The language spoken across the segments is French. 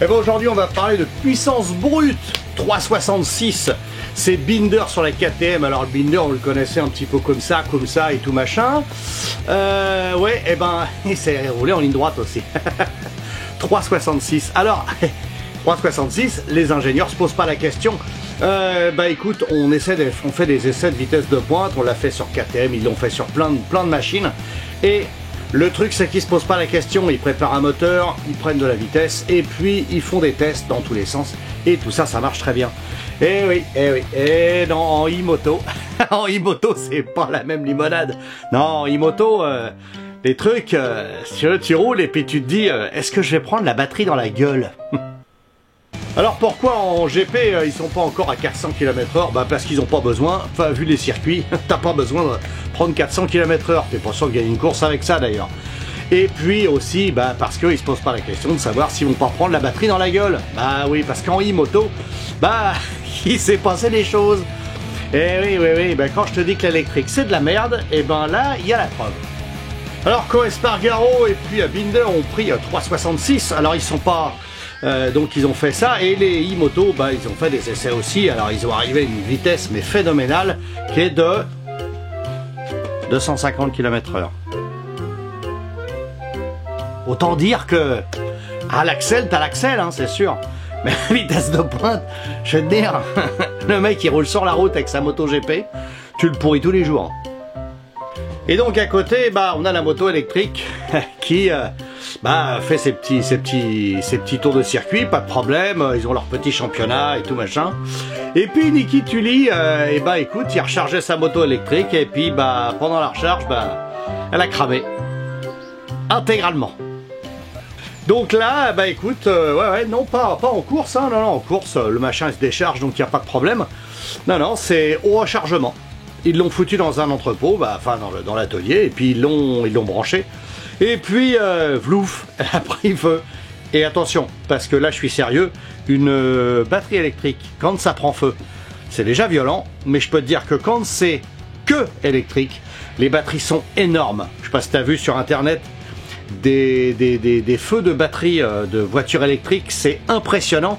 Et bien aujourd'hui on va parler de puissance brute 366. C'est Binder sur la KTM. Alors le Binder on le connaissait un petit peu comme ça et tout machin. Ouais, et ben il s'est roulé en ligne droite aussi. 366. Alors 366, les ingénieurs se posent pas la question. Bah écoute, on fait des essais de vitesse de pointe, on l'a fait sur KTM, ils l'ont fait sur plein de machines. Et le truc c'est qu'ils se posent pas la question, ils préparent un moteur, ils prennent de la vitesse et puis ils font des tests dans tous les sens et tout ça, ça marche très bien. Et non, en e-moto, en e-moto c'est pas la même limonade. Non, en e-moto, les trucs, tu roules et puis tu te dis, est-ce que je vais prendre la batterie dans la gueule? Alors pourquoi en GP ils sont pas encore à 400 km/h? Bah parce qu'ils n'ont pas besoin, enfin vu les circuits, t'as pas besoin de prendre 400 km/h, t'es pas sûr de gagner une course avec ça d'ailleurs. Et puis aussi bah parce qu'ils se posent pas la question de savoir s'ils vont pas prendre la batterie dans la gueule. Bah oui, parce qu'en e-moto, bah il s'est passé des choses. Et oui, bah quand je te dis que l'électrique c'est de la merde, et ben là il y a la preuve. Alors Espargaro et puis Binder ont pris 366, alors ils sont pas... donc ils ont fait ça et les e-motos bah, ils ont fait des essais aussi. Alors ils ont arrivé à une vitesse mais phénoménale qui est de 250 km/h. Autant dire que à l'axel t'as l'axel hein, c'est sûr, mais à vitesse de pointe je veux te dire le mec il roule sur la route avec sa moto GP, tu le pourris tous les jours. Et donc à côté bah on a la moto électrique qui bah fait ses petits tours de circuit, pas de problème, ils ont leur petit championnat et tout machin. Et puis Niki Tully, et bah écoute, il rechargeait sa moto électrique et puis bah pendant la recharge, bah elle a cramé intégralement. Donc là, bah écoute, ouais, non pas en course, hein, non, en course, le machin il se décharge donc il n'y a pas de problème. Non, c'est au rechargement. Ils l'ont foutu dans un entrepôt, bah, enfin dans l'atelier, et puis ils l'ont branché. Et puis, vlouf, elle a pris feu. Et attention, parce que là je suis sérieux, une batterie électrique, quand ça prend feu, c'est déjà violent, mais je peux te dire que quand c'est que électrique, les batteries sont énormes. Je sais pas si tu as vu sur internet des feux de batterie de voitures électriques, c'est impressionnant.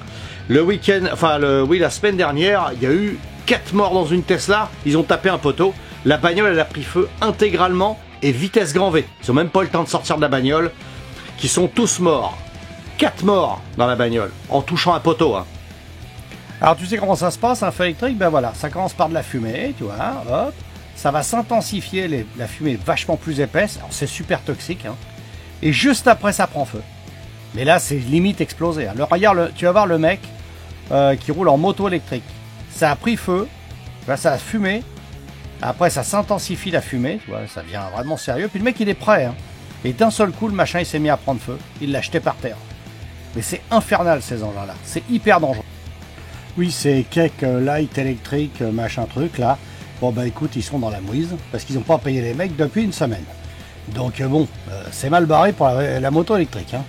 Le week-end, la semaine dernière, il y a eu 4 morts dans une Tesla, ils ont tapé un poteau, la bagnole elle a pris feu intégralement et vitesse grand V. Ils ont même pas eu le temps de sortir de la bagnole, qui sont tous morts. 4 morts dans la bagnole, en touchant un poteau. Hein. Alors tu sais comment ça se passe un feu électrique? Ben voilà, ça commence par de la fumée, tu vois, hop, ça va s'intensifier, la fumée est vachement plus épaisse, alors c'est super toxique, hein. Et juste après ça prend feu. Mais là c'est limite explosé. Hein. Regarde, tu vas voir le mec qui roule en moto électrique. Ça a pris feu, là ça a fumé, après ça s'intensifie la fumée, tu vois, ça devient vraiment sérieux, puis le mec il est prêt, hein. Et d'un seul coup le machin il s'est mis à prendre feu, il l'a jeté par terre. Mais c'est infernal ces engins là, c'est hyper dangereux. Oui c'est Keck Light électrique machin truc là, bon bah écoute ils sont dans la mouise, parce qu'ils n'ont pas payé les mecs depuis une semaine. Donc bon, c'est mal barré pour la moto électrique, hein.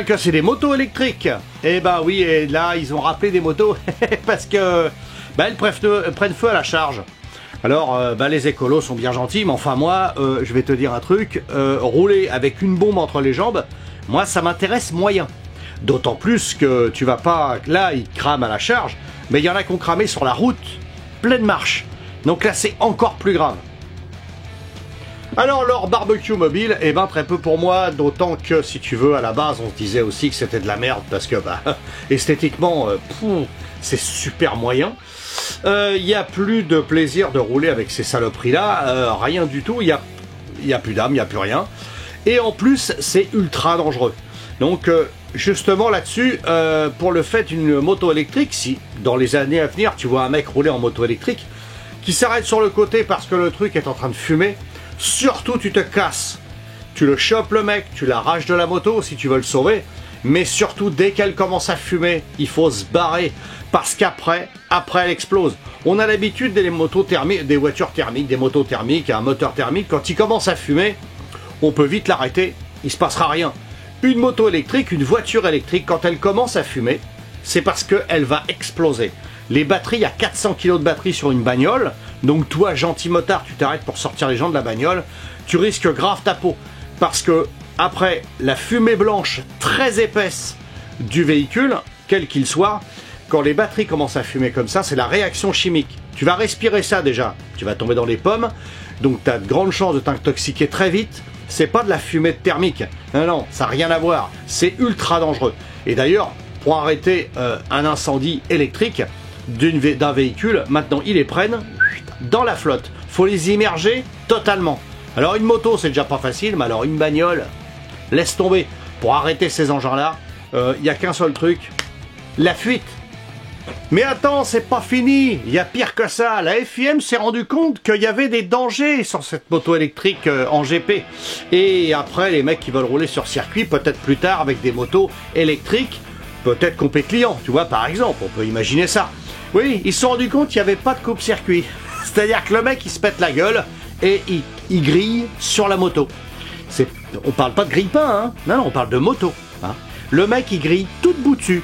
Que c'est des motos électriques. Et bah oui, et là ils ont rappelé des motos parce que bah, elles prennent feu à la charge. Alors bah, les écolos sont bien gentils, mais enfin moi je vais te dire un truc, rouler avec une bombe entre les jambes, moi ça m'intéresse moyen. D'autant plus que tu vas pas, là ils crament à la charge, mais il y en a qui ont cramé sur la route, pleine marche. Donc là c'est encore plus grave. Alors leur barbecue mobile, eh ben très peu pour moi, d'autant que si tu veux à la base on se disait aussi que c'était de la merde parce que bah esthétiquement c'est super moyen. Il n'y a plus de plaisir de rouler avec ces saloperies là, rien du tout, il y a plus d'âme, il n'y a plus rien. Et en plus c'est ultra dangereux. Donc justement là-dessus, pour le fait d'une moto électrique, si dans les années à venir tu vois un mec rouler en moto électrique qui s'arrête sur le côté parce que le truc est en train de fumer, surtout tu te casses, tu le chopes le mec, tu l'arraches de la moto si tu veux le sauver, mais surtout dès qu'elle commence à fumer, il faut se barrer, parce qu'après elle explose. On a l'habitude des motos thermiques, des voitures thermiques, des motos thermiques, un moteur thermique, quand il commence à fumer, on peut vite l'arrêter, il se passera rien. Une moto électrique, une voiture électrique, quand elle commence à fumer, c'est parce qu'elle va exploser. Les batteries, il y a 400 kg de batterie sur une bagnole, donc toi, gentil motard, tu t'arrêtes pour sortir les gens de la bagnole, tu risques grave ta peau. Parce que, après, la fumée blanche très épaisse du véhicule, quel qu'il soit, quand les batteries commencent à fumer comme ça, c'est la réaction chimique. Tu vas respirer ça déjà, tu vas tomber dans les pommes, donc tu as de grandes chances de t'intoxiquer très vite. C'est pas de la fumée thermique, non, non, ça n'a rien à voir, c'est ultra dangereux. Et d'ailleurs, pour arrêter un incendie électrique d'un véhicule, maintenant ils les prennent dans la flotte. Faut les immerger totalement. Alors une moto c'est déjà pas facile, mais alors une bagnole, laisse tomber. Pour arrêter ces engins-là, il n'y a qu'un seul truc, la fuite. Mais attends, c'est pas fini, il y a pire que ça. La FIM s'est rendu compte qu'il y avait des dangers sur cette moto électrique en GP. Et après, les mecs qui veulent rouler sur circuit, peut-être plus tard avec des motos électriques, peut-être compé client, tu vois, par exemple, on peut imaginer ça. Oui, ils se sont rendus compte qu'il n'y avait pas de coupe-circuit. C'est-à-dire que le mec, il se pète la gueule et il grille sur la moto. On parle pas de grille-pain, hein. Non, on parle de moto. Hein. Le mec, il grille tout bout dessus.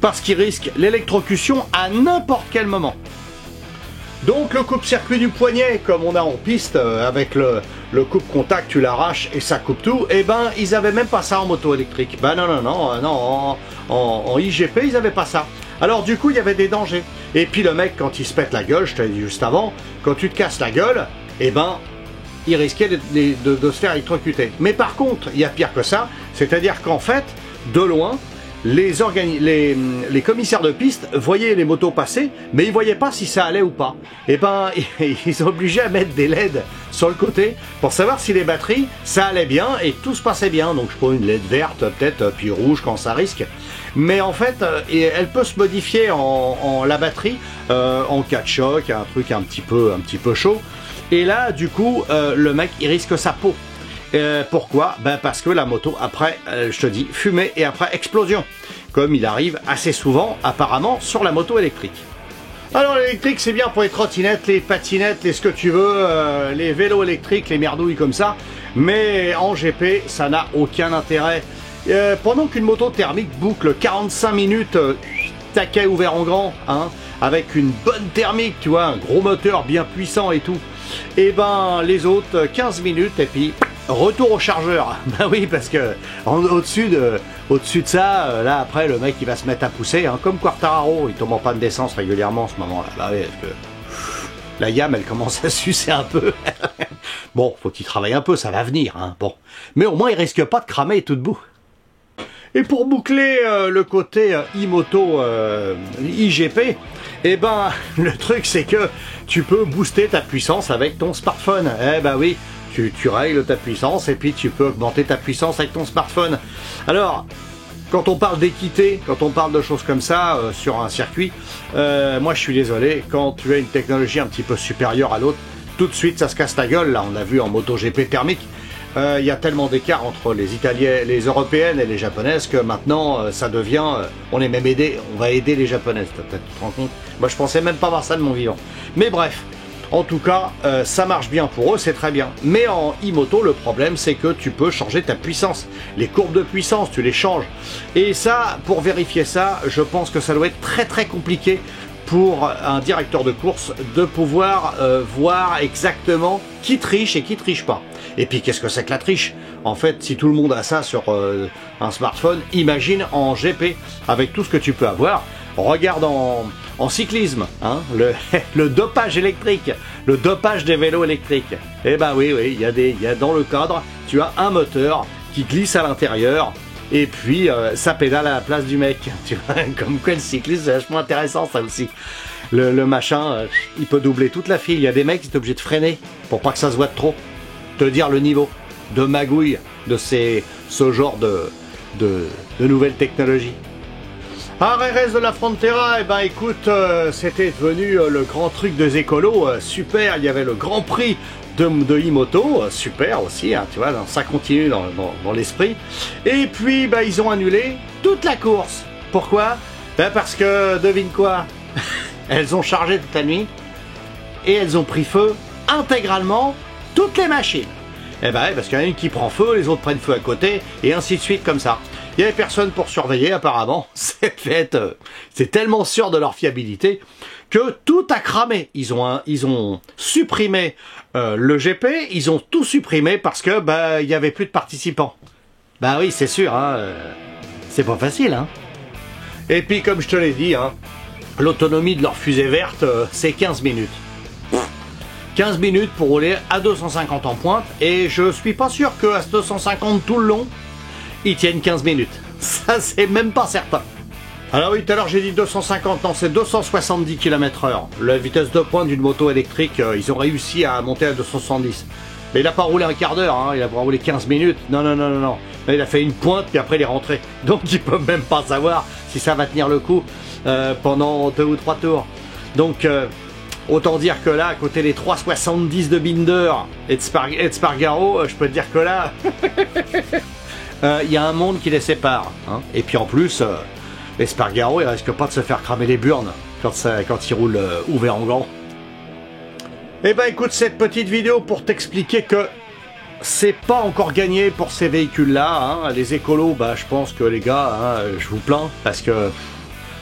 Parce qu'il risque l'électrocution à n'importe quel moment. Donc le coupe-circuit du poignet, comme on a en piste, avec le coupe-contact, tu l'arraches et ça coupe tout, eh ben ils avaient même pas ça en moto électrique. Ben non, en IGP ils avaient pas ça. Alors du coup il y avait des dangers. Et puis le mec quand il se pète la gueule, je te l'ai dit juste avant, quand tu te casses la gueule, eh ben il risquait de se faire électrocuter. Mais par contre, il y a pire que ça, c'est-à-dire qu'en fait, de loin, les commissaires de piste voyaient les motos passer, mais ils voyaient pas si ça allait ou pas. Et ben, ils sont obligés à mettre des LED sur le côté pour savoir si les batteries, ça allait bien et tout se passait bien. Donc je prends une LED verte peut-être, puis rouge quand ça risque. Mais en fait, elle peut se modifier en la batterie en cas de choc, un truc un petit peu chaud. Et là, du coup, le mec, il risque sa peau. Pourquoi? Ben parce que la moto, après, je te dis, fumée et après explosion. Comme il arrive assez souvent, apparemment, sur la moto électrique. Alors l'électrique, c'est bien pour les trottinettes, les patinettes, les ce que tu veux, les vélos électriques, les merdouilles comme ça. Mais en GP, ça n'a aucun intérêt. Pendant qu'une moto thermique boucle 45 minutes, taquet ouvert en grand, hein, avec une bonne thermique, tu vois, un gros moteur bien puissant et tout. Et ben les autres 15 minutes et puis retour au chargeur. Ben oui, parce que au-dessus de ça, là après le mec il va se mettre à pousser, hein, comme Quartararo, il tombe en panne d'essence régulièrement en ce moment-là. Bah oui, parce que la YAM elle commence à sucer un peu. Bon, faut qu'il travaille un peu, ça va venir, hein. Bon, mais au moins il risque pas de cramer tout debout. Et pour boucler le côté e-moto IGP, eh ben le truc c'est que tu peux booster ta puissance avec ton smartphone. Eh ben oui, tu règles ta puissance et puis tu peux augmenter ta puissance avec ton smartphone. Alors, quand on parle d'équité, quand on parle de choses comme ça sur un circuit, moi je suis désolé, quand tu as une technologie un petit peu supérieure à l'autre, tout de suite ça se casse la gueule. Là on l'a vu en MotoGP thermique. Il y a tellement d'écart entre les Italiennes, les Européennes et les Japonaises que maintenant ça devient, on est même aidé, on va aider les Japonaises, peut-être tu te rends compte. Moi je pensais même pas voir ça de mon vivant. Mais bref, en tout cas, ça marche bien pour eux, c'est très bien. Mais en e-moto, le problème c'est que tu peux changer ta puissance. Les courbes de puissance, tu les changes. Et ça, pour vérifier ça, je pense que ça doit être très très compliqué pour un directeur de course de pouvoir voir exactement qui triche et qui triche pas. Et puis qu'est-ce que c'est que la triche? En fait, si tout le monde a ça sur un smartphone, imagine en GP, avec tout ce que tu peux avoir. Regarde en cyclisme, hein, le dopage électrique, le dopage des vélos électriques. Eh ben oui, il y a dans le cadre, tu as un moteur qui glisse à l'intérieur, et puis ça pédale à la place du mec. Tu vois, comme quoi le cyclisme, c'est vachement intéressant ça aussi. Le machin, il peut doubler toute la file. Il y a des mecs qui sont obligés de freiner pour pas que ça se voit de trop. Te dire le niveau de magouille de ce genre de nouvelles technologies. À RS de la Frontera, eh ben écoute, c'était devenu le grand truc des écolos, super, il y avait le grand prix de e-moto, super aussi, hein, tu vois, ça continue dans l'esprit. Et puis, bah, ils ont annulé toute la course. Pourquoi? Ben parce que, devine quoi? Elles ont chargé toute la nuit et elles ont pris feu intégralement toutes les machines. Eh ben, parce qu'il y en a une qui prend feu, les autres prennent feu à côté, et ainsi de suite comme ça. Il n'y avait personne pour surveiller apparemment. C'est tellement sûr de leur fiabilité que tout a cramé. Ils ont supprimé le GP, ils ont tout supprimé parce que bah il y avait plus de participants. Bah oui, c'est sûr, hein, c'est pas facile, hein. Et puis comme je te l'ai dit, hein, l'autonomie de leur fusée verte, c'est 15 minutes. 15 minutes pour rouler à 250 en pointe, et je suis pas sûr qu'à 250 tout le long, ils tiennent 15 minutes. Ça, c'est même pas certain. Alors oui, tout à l'heure j'ai dit 250, non, c'est 270 km/h. La vitesse de pointe d'une moto électrique, ils ont réussi à monter à 270. Mais il n'a pas roulé un quart d'heure, hein, il a pas roulé 15 minutes. Non. Là, il a fait une pointe, puis après il est rentré. Donc il peut même pas savoir si ça va tenir le coup pendant 2 ou 3 tours. Donc autant dire que là, à côté des 3,70 de Binder et de Spargaro, je peux te dire que là, il y a un monde qui les sépare. Hein. Et puis en plus, les Spargaro, ils risquent pas de se faire cramer les burnes quand ils roulent ouvert en grand. Eh ben écoute, cette petite vidéo pour t'expliquer que c'est pas encore gagné pour ces véhicules-là. Hein. Les écolos, bah je pense que les gars, hein, je vous plains, parce que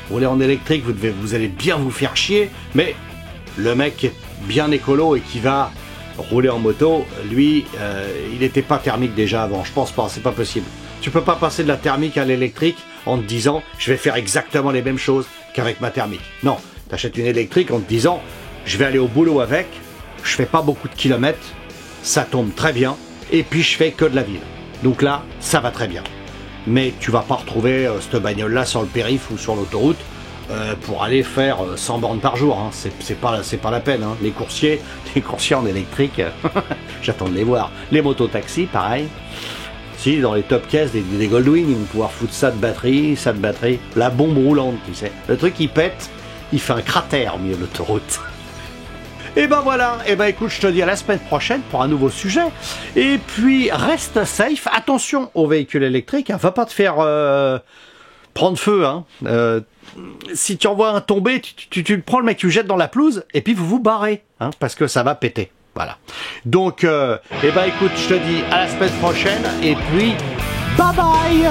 rouler en électrique, vous allez bien vous faire chier, mais le mec qui est bien écolo et qui va rouler en moto, lui, il n'était pas thermique déjà avant. Je pense pas, c'est pas possible. Tu peux pas passer de la thermique à l'électrique en te disant je vais faire exactement les mêmes choses qu'avec ma thermique. Non, t'achètes une électrique en te disant je vais aller au boulot avec, je fais pas beaucoup de kilomètres, ça tombe très bien, et puis je fais que de la ville. Donc là, ça va très bien. Mais tu vas pas retrouver cette bagnole-là sur le périph' ou sur l'autoroute pour aller faire 100 bornes par jour. Hein. C'est pas la peine. Hein. Les coursiers en électrique, j'attends de les voir. Les mototaxis, pareil. Si, dans les top cases des Goldwing, ils vont pouvoir foutre ça de batterie. La bombe roulante, tu sais. Le truc, il pète, il fait un cratère au milieu de l'autoroute. Et ben voilà, et ben écoute, je te dis à la semaine prochaine pour un nouveau sujet. Et puis, reste safe, attention aux véhicules électriques, hein, va pas te faire prendre feu. Hein. Si tu en vois un tomber, tu prends le mec, tu le jettes dans la pelouse, et puis vous vous barrez, hein, parce que ça va péter. Voilà. Donc, et ben écoute, je te dis à la semaine prochaine, et puis, bye bye.